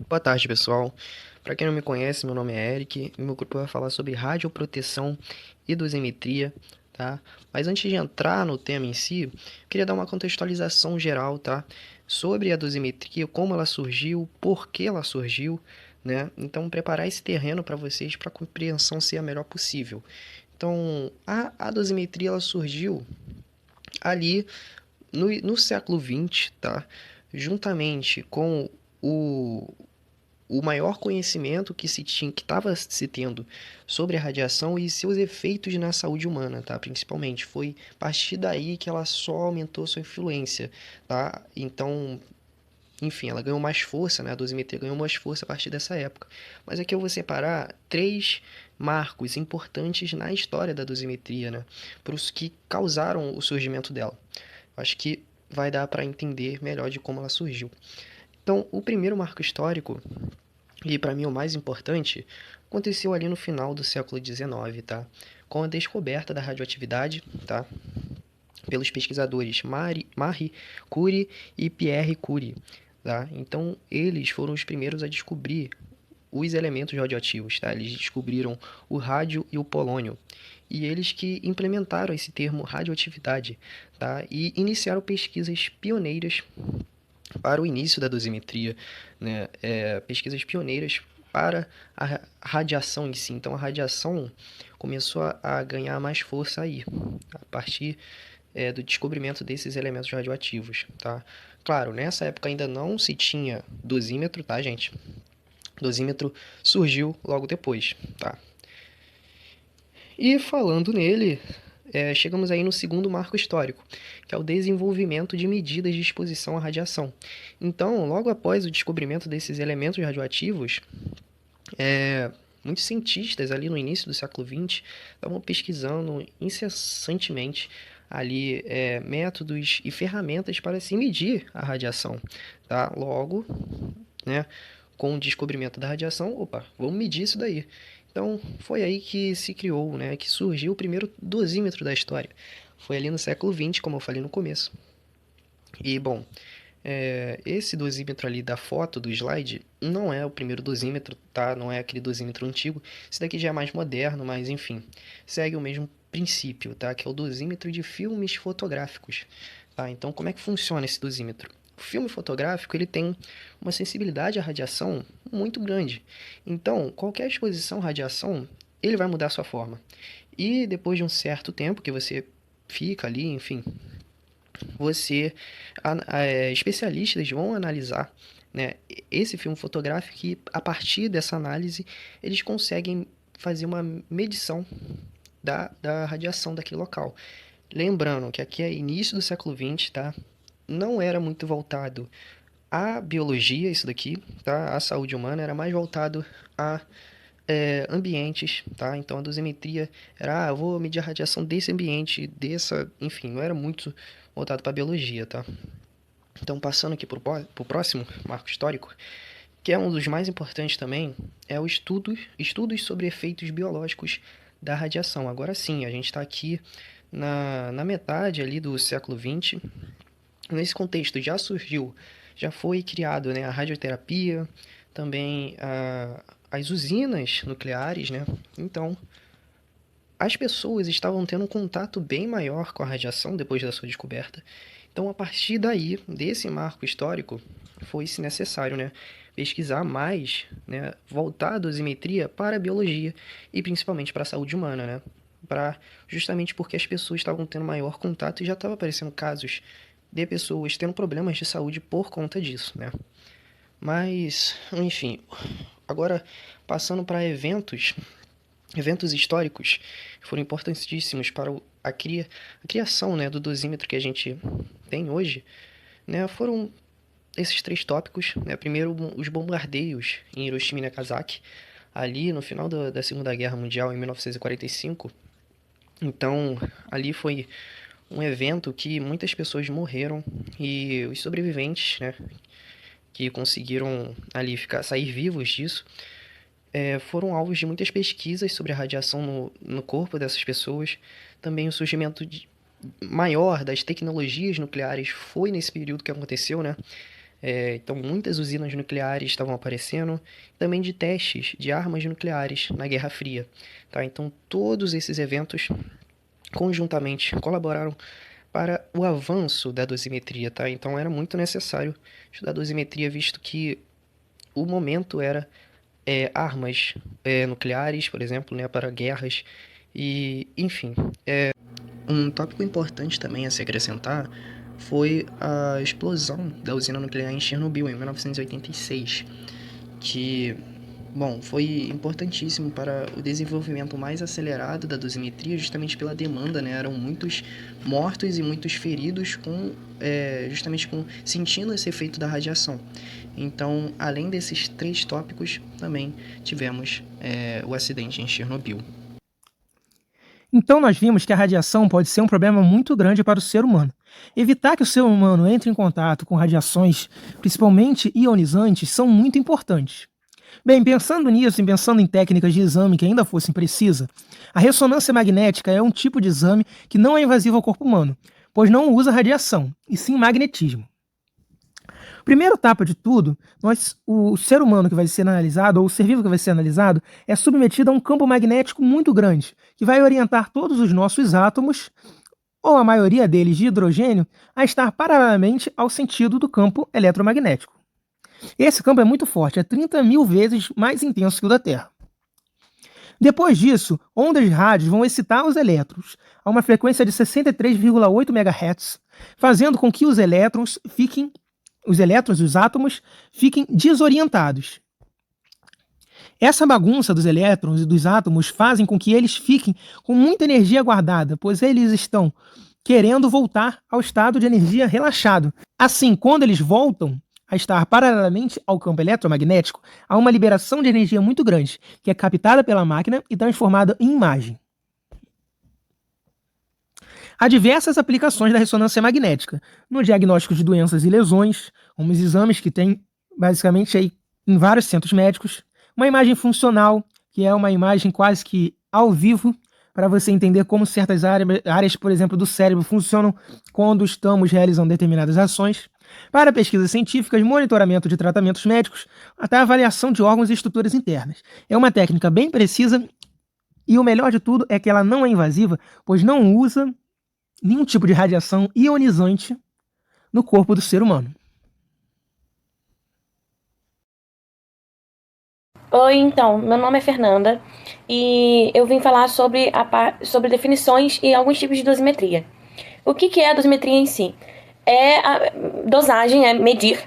Boa tarde, pessoal. Para quem não me conhece, meu nome é Eric e meu grupo vai falar sobre radioproteção e dosimetria, tá? Mas antes de entrar no tema em si, eu queria dar uma contextualização geral, tá? Sobre a dosimetria, como ela surgiu, por que ela surgiu, né? Então, preparar esse terreno para vocês para a compreensão ser a melhor possível. Então, a dosimetria ela surgiu ali no século XX, tá? Juntamente com o, o maior conhecimento que se tinha, que estava se tendo sobre a radiação e seus efeitos na saúde humana, tá? Principalmente, foi a partir daí que ela só aumentou sua influência, tá? Então, enfim, ela ganhou mais força, né? A dosimetria ganhou mais força a partir dessa época. Mas aqui eu vou separar três marcos importantes na história da dosimetria, né? Para os que causaram o surgimento dela. Acho que vai dar para entender melhor de como ela surgiu. Então, o primeiro marco histórico e para mim o mais importante, aconteceu ali no final do século XIX, tá? Com a descoberta da radioatividade, tá? Pelos pesquisadores Marie Curie e Pierre Curie, tá? Então, eles foram os primeiros a descobrir os elementos radioativos, tá? Eles descobriram o rádio e o polônio. E eles que implementaram esse termo radioatividade, tá? E iniciaram pesquisas pioneiras para o início da dosimetria, né? Pesquisas pioneiras para a radiação em si. Então a radiação começou a ganhar mais força aí, a partir do descobrimento desses elementos radioativos, tá? Claro, nessa época ainda não se tinha dosímetro, tá, gente? Dosímetro surgiu logo depois, tá? E falando nele, chegamos aí no segundo marco histórico, que é o desenvolvimento de medidas de exposição à radiação. Então, logo após o descobrimento desses elementos radioativos, muitos cientistas ali no início do século XX estavam pesquisando incessantemente ali métodos e ferramentas para se medir a radiação, tá? Logo, né, com o descobrimento da radiação, opa, vamos medir isso daí. Então, foi aí que se criou, né, que surgiu o primeiro dosímetro da história. Foi ali no século XX, como eu falei no começo. E, bom, esse dosímetro ali da foto do slide não é o primeiro dosímetro, tá? Não é aquele dosímetro antigo. Esse daqui já é mais moderno, mas enfim, segue o mesmo princípio, tá? Que é o dosímetro de filmes fotográficos, tá? Então, como é que funciona esse dosímetro? O filme fotográfico ele tem uma sensibilidade à radiação muito grande. Então, qualquer exposição à radiação, ele vai mudar a sua forma. E depois de um certo tempo que você fica ali, enfim, especialistas vão analisar, né, esse filme fotográfico e a partir dessa análise eles conseguem fazer uma medição da radiação daquele local. Lembrando que aqui é início do século XX, tá? Não era muito voltado à biologia isso daqui, tá? A saúde humana era mais voltado a ambientes, tá? Então a dosimetria era, eu vou medir a radiação desse ambiente, enfim, não era muito voltado para biologia, tá? Então passando aqui para o próximo marco histórico, que é um dos mais importantes também, é o estudos sobre efeitos biológicos da radiação. Agora sim, a gente está aqui na metade ali do século XX. Nesse contexto já foi criado, né, a radioterapia, também as usinas nucleares, né? Então, as pessoas estavam tendo um contato bem maior com a radiação depois da sua descoberta. Então, a partir daí, desse marco histórico, foi-se necessário, né, pesquisar mais, né, voltar a dosimetria para a biologia e principalmente para a saúde humana, né? Justamente porque as pessoas estavam tendo maior contato e já estava aparecendo casos de pessoas tendo problemas de saúde por conta disso, né? Mas, enfim, agora passando para eventos históricos que foram importantíssimos para a criação, né, do dosímetro que a gente tem hoje, né, foram esses três tópicos, né? Primeiro, os bombardeios em Hiroshima e Nagasaki, ali no final da Segunda Guerra Mundial, em 1945. Então, ali foi um evento que muitas pessoas morreram e os sobreviventes, né, que conseguiram ali sair vivos disso, foram alvos de muitas pesquisas sobre a radiação no corpo dessas pessoas. Também o surgimento maior das tecnologias nucleares foi nesse período que aconteceu, né? Então, muitas usinas nucleares estavam aparecendo, também de testes de armas nucleares na Guerra Fria. Tá? Então, todos esses eventos conjuntamente colaboraram para o avanço da dosimetria. Tá? Então, era muito necessário estudar dosimetria, visto que o momento era armas nucleares, por exemplo, né, para guerras, e enfim. Um tópico importante também a se acrescentar foi a explosão da usina nuclear em Chernobyl, em 1986, que, bom, foi importantíssimo para o desenvolvimento mais acelerado da dosimetria, justamente pela demanda, né? Eram muitos mortos e muitos feridos justamente sentindo esse efeito da radiação. Então, além desses 3 tópicos, também tivemos o acidente em Chernobyl. Então nós vimos que a radiação pode ser um problema muito grande para o ser humano. Evitar que o ser humano entre em contato com radiações, principalmente ionizantes, são muito importantes. Bem, pensando nisso e pensando em técnicas de exame que ainda fossem precisas, a ressonância magnética é um tipo de exame que não é invasivo ao corpo humano, pois não usa radiação, e sim magnetismo. Primeiro etapa de tudo, o ser humano que vai ser analisado, ou o ser vivo que vai ser analisado, é submetido a um campo magnético muito grande, que vai orientar todos os nossos átomos, ou a maioria deles de hidrogênio, a estar paralelamente ao sentido do campo eletromagnético. Esse campo é muito forte, é 30.000 vezes mais intenso que o da Terra. Depois disso, ondas de rádio vão excitar os elétrons a uma frequência de 63,8 MHz, fazendo com que os elétrons, os átomos, fiquem desorientados. Essa bagunça dos elétrons e dos átomos fazem com que eles fiquem com muita energia guardada, pois eles estão querendo voltar ao estado de energia relaxado. Assim, quando eles voltam a estar paralelamente ao campo eletromagnético, há uma liberação de energia muito grande, que é captada pela máquina e transformada em imagem. Há diversas aplicações da ressonância magnética no diagnóstico de doenças e lesões, como os exames que tem basicamente aí em vários centros médicos, uma imagem funcional, que é uma imagem quase que ao vivo, para você entender como certas áreas, por exemplo, do cérebro funcionam quando estamos realizando determinadas ações, para pesquisas científicas, monitoramento de tratamentos médicos, até avaliação de órgãos e estruturas internas. É uma técnica bem precisa e o melhor de tudo é que ela não é invasiva, pois não usa nenhum tipo de radiação ionizante no corpo do ser humano. Oi, então, meu nome é Fernanda e eu vim falar sobre definições e alguns tipos de dosimetria. O que é a dosimetria em si? A dosagem é medir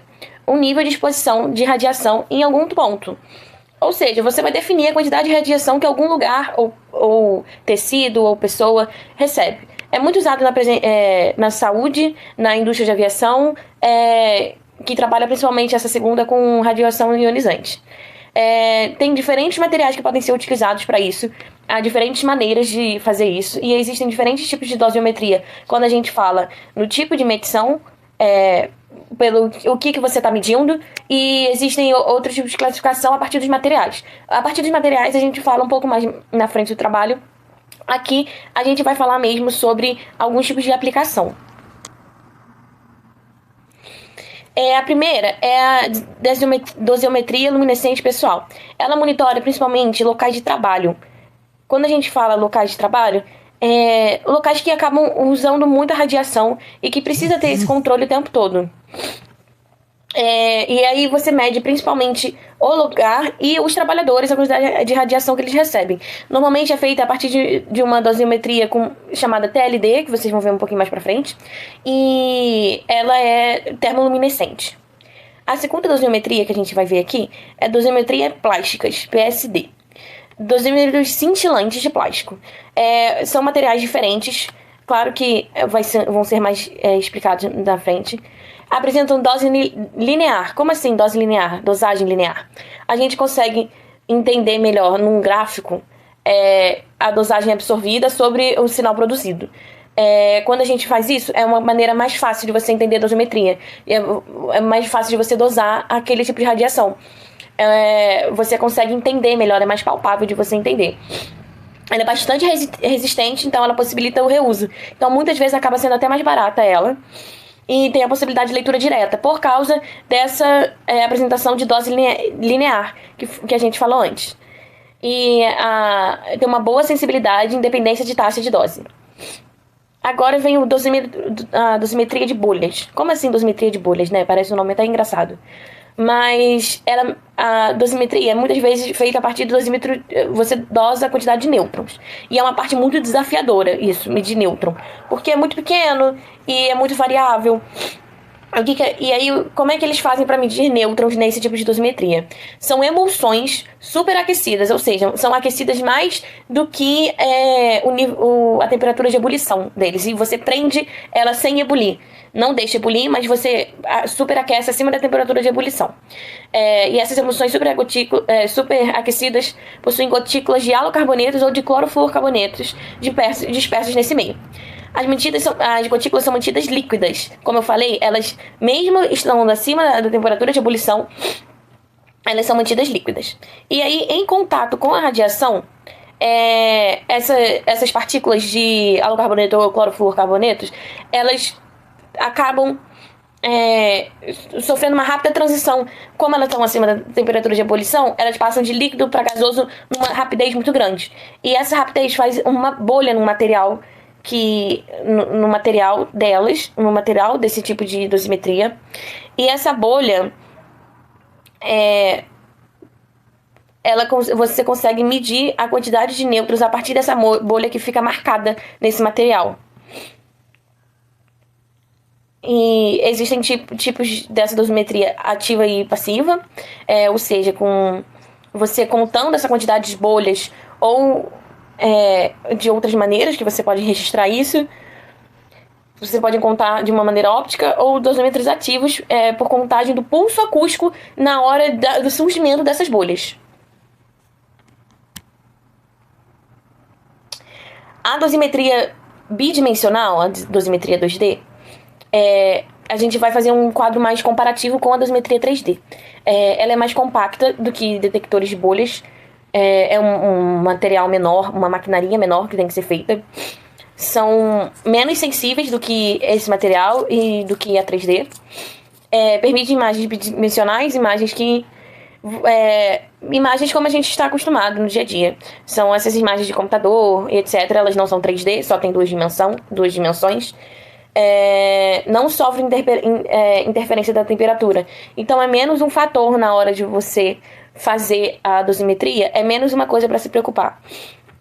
o nível de exposição de radiação em algum ponto. Ou seja, você vai definir a quantidade de radiação que algum lugar, ou tecido, ou pessoa recebe. É muito usado na saúde, na indústria de aviação, que trabalha principalmente essa segunda com radiação ionizante. Tem diferentes materiais que podem ser utilizados para isso. Há diferentes maneiras de fazer isso. E existem diferentes tipos de dosiometria. Quando a gente fala no tipo de medição, pelo o que você está medindo, e existem outros tipos de classificação a partir dos materiais. A partir dos materiais a gente fala um pouco mais na frente do trabalho. Aqui a gente vai falar mesmo sobre alguns tipos de aplicação. A primeira é a dosiometria luminescente pessoal. Ela monitora principalmente locais de trabalho. Quando a gente fala locais de trabalho, locais que acabam usando muita radiação e que precisa ter esse controle o tempo todo. E aí você mede principalmente o lugar e os trabalhadores, a quantidade de radiação que eles recebem. Normalmente é feita a partir de uma dosiometria chamada TLD, que vocês vão ver um pouquinho mais pra frente, e ela é termoluminescente. A segunda dosiometria que a gente vai ver aqui é dosimetria plásticas, PSD. Dosímetros cintilantes de plástico. São materiais diferentes, claro que vão ser mais explicados na frente. Apresentam dose linear. Como assim dose linear? Dosagem linear. A gente consegue entender melhor num gráfico a dosagem absorvida sobre o sinal produzido. Quando a gente faz isso, é uma maneira mais fácil de você entender a dosimetria. É mais fácil de você dosar aquele tipo de radiação. Você consegue entender melhor, é mais palpável de você entender. Ela é bastante resistente, então ela possibilita o reuso. Então muitas vezes acaba sendo até mais barata ela. e tem a possibilidade de leitura direta, por causa dessa apresentação de dose linear que a gente falou antes. E tem uma boa sensibilidade, independência de taxa de dose. Agora vem a dosimetria de bolhas. Como assim dosimetria de bolhas, né? Parece um nome até engraçado. Mas a dosimetria é muitas vezes feita a partir do dosímetro. Você dosa a quantidade de nêutrons. E é uma parte muito desafiadora, isso, medir nêutron. Porque é muito pequeno e é muito variável. E aí, como é que eles fazem para medir nêutrons nesse tipo de dosimetria? São emulsões superaquecidas, ou seja, são aquecidas mais do que a temperatura de ebulição deles. E você prende ela sem ebulir. Não deixa ebulir, mas você superaquece acima da temperatura de ebulição. E essas emulsões superaquecidas possuem gotículas de halocarbonetos ou de clorofluorcarbonetos dispersos nesse meio. As gotículas são mantidas líquidas. Como eu falei, elas, mesmo estando acima da temperatura de ebulição, elas são mantidas líquidas. E aí, em contato com a radiação, essas partículas de halocarboneto ou clorofluorcarbonetos, elas acabam sofrendo uma rápida transição. Como elas estão acima da temperatura de ebulição, elas passam de líquido para gasoso numa rapidez muito grande. E essa rapidez faz uma bolha no material no material desse tipo de dosimetria. E essa bolha, você consegue medir a quantidade de nêutrons a partir dessa bolha que fica marcada nesse material. E existem tipos dessa dosimetria ativa e passiva, ou seja, com você contando essa quantidade de bolhas ou de outras maneiras que você pode registrar isso. Você pode contar de uma maneira óptica ou dosimetros ativos por contagem do pulso acústico na hora do surgimento dessas bolhas. A dosimetria bidimensional, a dosimetria 2D, a gente vai fazer um quadro mais comparativo com a dosimetria 3D. Ela é mais compacta do que detectores de bolhas. É um material menor, uma maquinaria menor que tem que ser feita. São menos sensíveis do que esse material e do que a 3D. Permite imagens bidimensionais, imagens como a gente está acostumado no dia a dia. São essas imagens de computador, etc. Elas não são 3D, só tem duas dimensões. Não sofrem interferência da temperatura. Então é menos um fator na hora de você fazer a dosimetria, é menos uma coisa para se preocupar.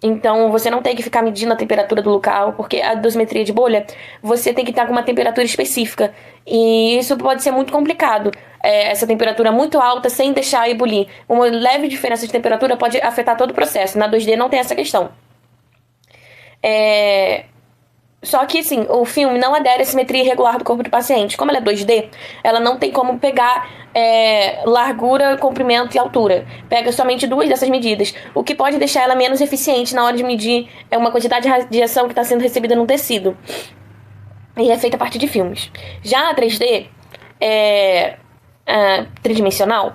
Então você não tem que ficar medindo a temperatura do local, porque a dosimetria de bolha você tem que estar com uma temperatura específica, e isso pode ser muito complicado. Essa temperatura muito alta sem deixar ebulir. Uma leve diferença de temperatura pode afetar todo o processo. Na 2D não tem essa questão. Só que, assim, o filme não adere à simetria irregular do corpo do paciente. Como ela é 2D, ela não tem como pegar largura, comprimento e altura. Pega somente duas dessas medidas, o que pode deixar ela menos eficiente na hora de medir uma quantidade de radiação que está sendo recebida no tecido. E é feita a partir de filmes. Já a 3D, tridimensional,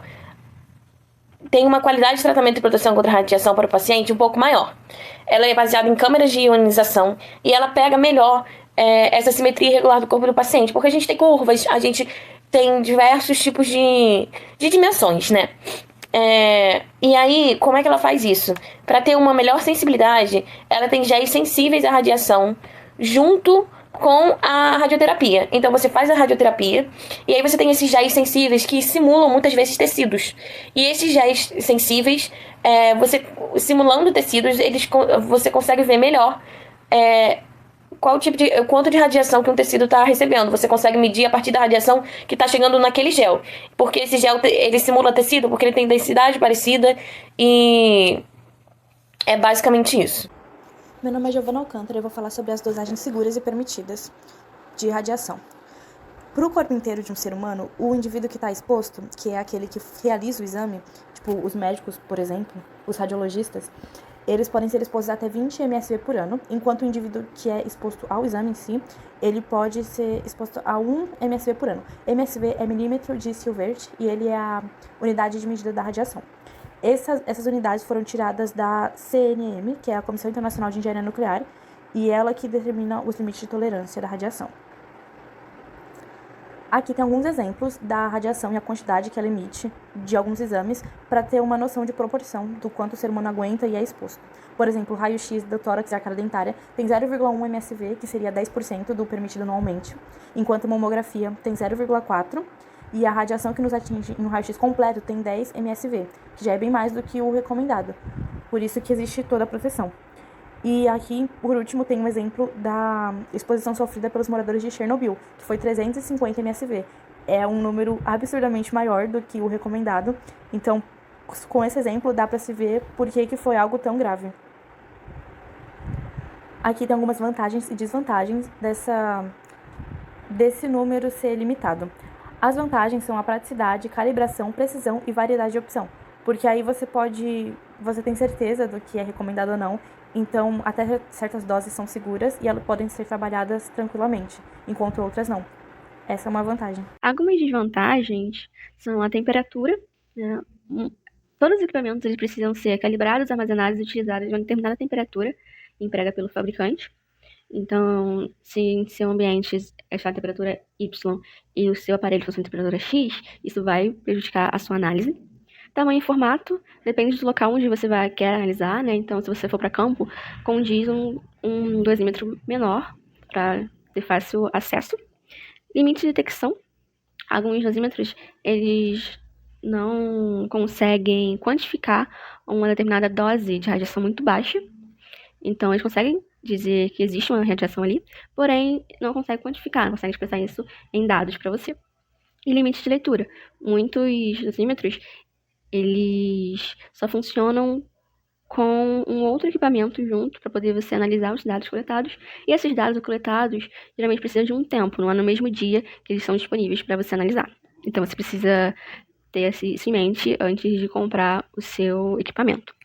tem uma qualidade de tratamento e proteção contra a radiação para o paciente um pouco maior. Ela é baseada em câmeras de ionização e ela pega melhor essa simetria irregular do corpo do paciente, porque a gente tem curvas, a gente tem diversos tipos de dimensões, né? E aí, como é que ela faz isso? Para ter uma melhor sensibilidade, ela tem géis sensíveis à radiação junto com a radioterapia. Então você faz a radioterapia e aí você tem esses géis sensíveis que simulam muitas vezes tecidos. E esses géis sensíveis, você simulando tecidos, você consegue ver melhor quanto de radiação que um tecido está recebendo. Você consegue medir a partir da radiação que está chegando naquele gel. Porque esse gel, ele simula tecido porque ele tem densidade parecida e é basicamente isso. Meu nome é Giovana Alcântara e eu vou falar sobre as dosagens seguras e permitidas de radiação. Para o corpo inteiro de um ser humano, o indivíduo que está exposto, que é aquele que realiza o exame, tipo os médicos, por exemplo, os radiologistas, eles podem ser expostos até 20 mSv por ano, enquanto o indivíduo que é exposto ao exame em si, ele pode ser exposto a 1 mSv por ano. mSv é milímetro de Sievert e ele é a unidade de medida da radiação. Essas unidades foram tiradas da CNM, que é a Comissão Internacional de Engenharia Nuclear, e ela que determina os limites de tolerância da radiação. Aqui tem alguns exemplos da radiação e a quantidade que ela emite de alguns exames para ter uma noção de proporção do quanto o ser humano aguenta e é exposto. Por exemplo, o raio-x do tórax e arcada dentária tem 0,1 mSv, que seria 10% do permitido anualmente, enquanto a mamografia tem 0,4 e a radiação que nos atinge no raio-x completo tem 10 mSv, que já é bem mais do que o recomendado. Por isso que existe toda a proteção. E aqui, por último, tem um exemplo da exposição sofrida pelos moradores de Chernobyl, que foi 350 mSv. É um número absurdamente maior do que o recomendado. Então, com esse exemplo, dá para se ver por que foi algo tão grave. Aqui tem algumas vantagens e desvantagens desse número ser limitado. As vantagens são a praticidade, calibração, precisão e variedade de opção. Porque aí você tem certeza do que é recomendado ou não. Então, até certas doses são seguras e elas podem ser trabalhadas tranquilamente, enquanto outras não. Essa é uma vantagem. Algumas desvantagens são a temperatura, né? Todos os equipamentos eles precisam ser calibrados, armazenados e utilizados em uma determinada temperatura emprega pelo fabricante. Então, se em seu ambiente está a temperatura Y e o seu aparelho fosse a temperatura X, isso vai prejudicar a sua análise. Tamanho e formato depende do local onde você quer analisar, né? Então, se você for para campo, condiz um dosímetro menor para ter fácil acesso. Limite de detecção. Alguns dosímetros, eles não conseguem quantificar uma determinada dose de radiação muito baixa. Então, eles conseguem dizer que existe uma radiação ali, porém, não conseguem quantificar, não conseguem expressar isso em dados para você. E limite de leitura. Muitos dosímetros, eles só funcionam com um outro equipamento junto para poder você analisar os dados coletados. E esses dados coletados geralmente precisam de um tempo, não é no mesmo dia que eles são disponíveis para você analisar. Então você precisa ter isso em mente antes de comprar o seu equipamento.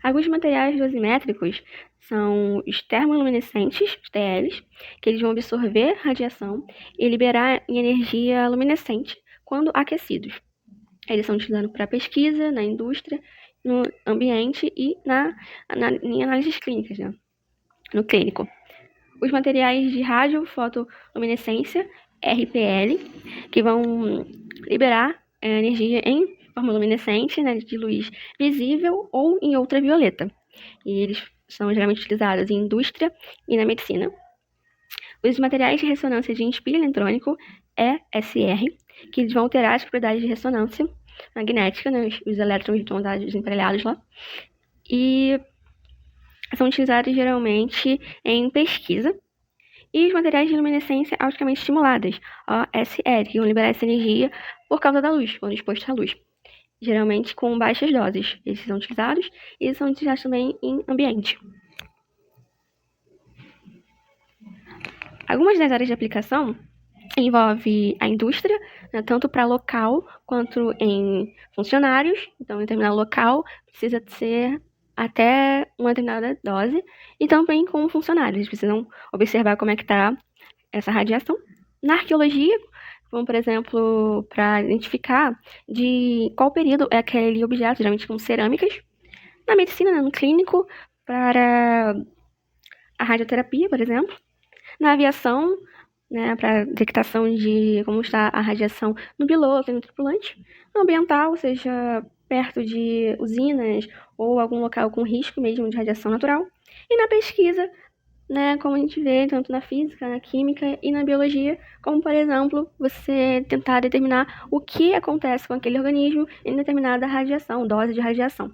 Alguns materiais dosimétricos são os termoluminescentes, os TLs, que eles vão absorver radiação e liberar energia luminescente quando aquecidos. Eles são utilizados para pesquisa, na indústria, no ambiente e em análises clínicas, né? No clínico. Os materiais de radiofotoluminescência, RPL, que vão liberar energia em forma luminescente, né, de luz visível ou em ultravioleta. E eles são geralmente utilizados em indústria e na medicina. Os materiais de ressonância de espelho eletrônico, ESR, que eles vão alterar as propriedades de ressonância magnética, né, os elétrons vão estar desemparelhados lá, e são utilizados geralmente em pesquisa. E os materiais de luminescência auticamente estimuladas, OSL, que vão liberar essa energia por causa da luz, quando expostos à luz, geralmente com baixas doses. Eles são utilizados e são utilizados também em ambiente. Algumas das áreas de aplicação envolve a indústria, né, tanto para local quanto em funcionários. Então, em determinado local precisa ser até uma determinada dose, e também com funcionários. Eles precisam observar como é que está essa radiação. Na arqueologia, como, por exemplo, para identificar de qual período é aquele objeto, geralmente com cerâmicas. Na medicina, né, no clínico, para a radioterapia, por exemplo. Na aviação, né, para detectação de como está a radiação no piloto e no tripulante. No ambiental, seja perto de usinas ou algum local com risco mesmo de radiação natural. E na pesquisa, né, como a gente vê tanto na física, na química e na biologia, como, por exemplo, você tentar determinar o que acontece com aquele organismo em determinada radiação, dose de radiação.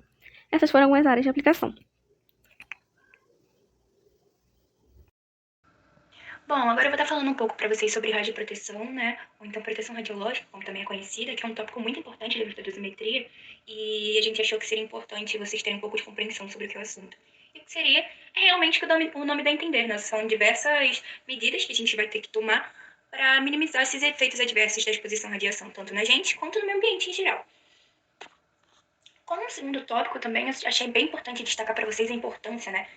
Essas foram algumas áreas de aplicação. Bom, agora eu vou estar falando um pouco para vocês sobre radioproteção, né? Ou então proteção radiológica, como também é conhecida, que é um tópico muito importante da dosimetria, e a gente achou que seria importante vocês terem um pouco de compreensão sobre o que é o assunto. E o que seria realmente o nome dá a entender, né? São diversas medidas que a gente vai ter que tomar para minimizar esses efeitos adversos da exposição à radiação, tanto na gente quanto no meio ambiente em geral. Como um segundo tópico também, eu achei bem importante destacar para vocês a importância, né?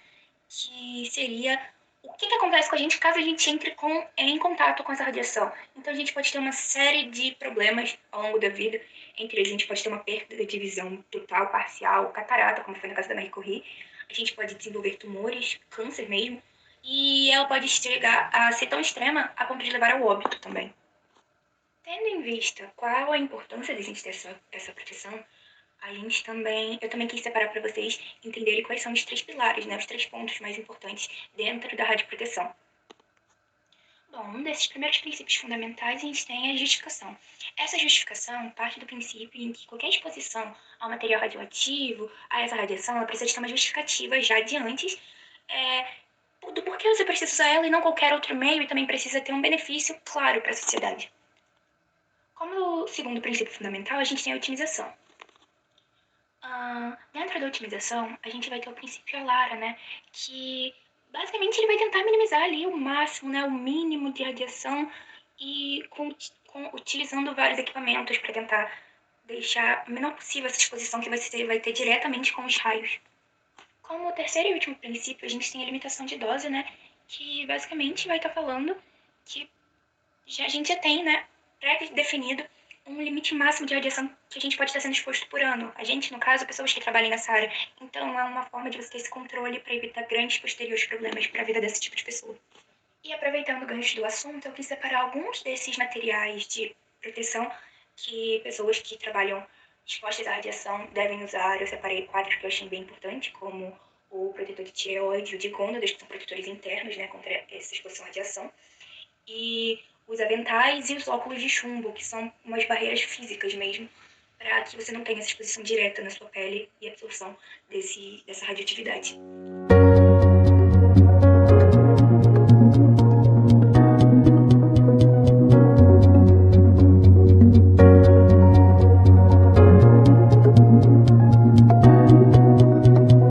Que seria o que acontece com a gente caso a gente entre em contato com essa radiação. Então a gente pode ter uma série de problemas ao longo da vida. Entre eles, a gente pode ter uma perda de visão total, parcial, catarata, como foi no caso da Marie Curie. A gente pode desenvolver tumores, câncer mesmo. E ela pode chegar a ser tão extrema a ponto de levar ao óbito também. Tendo em vista qual a importância de a gente ter essa proteção, eu também quis separar para vocês entenderem quais são os 3 pilares, né, os 3 pontos mais importantes dentro da radioproteção. Bom, um desses primeiros princípios fundamentais a gente tem a justificação. Essa justificação parte do princípio em que qualquer exposição ao material radioativo, a essa radiação, ela precisa de ter uma justificativa já de antes, do porquê você precisa usar ela e não qualquer outro meio, e também precisa ter um benefício claro para a sociedade. Como segundo princípio fundamental, a gente tem a otimização. Dentro da otimização, a gente vai ter o princípio ALARA, né? Que basicamente ele vai tentar minimizar ali o máximo, né? O mínimo de radiação e utilizando vários equipamentos para tentar deixar o menor possível essa exposição que você vai ter diretamente com os raios. Como terceiro e último princípio, a gente tem a limitação de dose, né? Que basicamente vai estar falando que a gente já tem, né? Pré-definido um limite máximo de radiação que a gente pode estar sendo exposto por ano. A gente, no caso, pessoas que trabalham nessa área. Então, é uma forma de você ter esse controle para evitar grandes posteriores problemas para a vida desse tipo de pessoa. E aproveitando o gancho do assunto, eu quis separar alguns desses materiais de proteção que pessoas que trabalham expostas à radiação devem usar. Eu separei 4 que eu achei bem importantes, como o protetor de tireoide, o de cônadas, que são protetores internos, né, contra essa exposição à radiação, e os aventais e os óculos de chumbo, que são umas barreiras físicas mesmo, para que você não tenha essa exposição direta na sua pele e absorção dessa radioatividade.